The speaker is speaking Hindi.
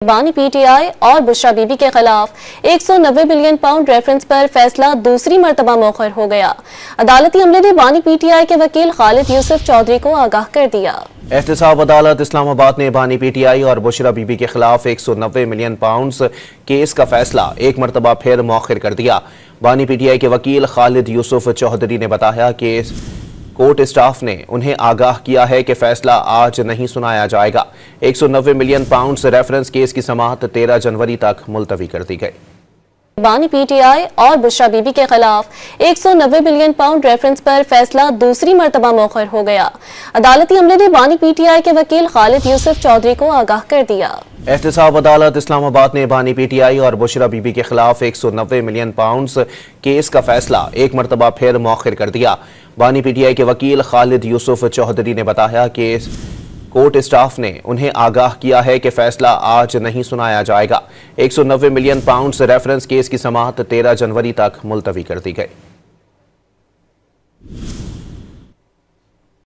बानी पीटीआई और बुशरा बीबी के खिलाफ 190 मिलियन पाउंड रेफरेंस पर फैसला दूसरी मरतबा मौखर हो गया। अदालती अमले ने बानी पीटीआई के वकील खालिद यूसुफ चौधरी को आगाह कर दिया। एहतसाब अदालत इस्लामाबाद ने बानी पीटीआई और बुशरा बीबी के खिलाफ 190 मिलियन पाउंड केस का फैसला एक मरतबा फिर मौखर कर दिया। बानी पीटीआई के वकील खालिद यूसुफ चौधरी ने बताया कि कोर्ट स्टाफ ने उन्हें आगाह किया है कि फैसला आज नहीं सुनाया जाएगा। 190 मिलियन पाउंड रेफरेंस केस की समाअत 13 जनवरी तक मुलतवी कर दी गई। बानी पीटीआई और बुशरा बीबी के खिलाफ 190 मिलियन पाउंड रेफरेंस पर फैसला दूसरी मरतबा मौखर हो गया। अदालती अमले ने बानी पीटीआई के वकील खालिद यूसुफ चौधरी को आगाह कर दिया। एहतसाब अदालत इस्लामाबाद ने बानी पीटीआई और बुशरा बीबी के खिलाफ 190 मिलियन पाउंड केस का फैसला एक मरतबा फिर मौखर कर दिया। बानी पीटीआई के वकील खालिद यूसुफ चौधरी ने बताया कि कोर्ट स्टाफ ने उन्हें आगाह किया है कि फैसला आज नहीं सुनाया जाएगा। 190 मिलियन पाउंड रेफरेंस केस की समाअत 13 जनवरी तक मुलतवी कर दी गई।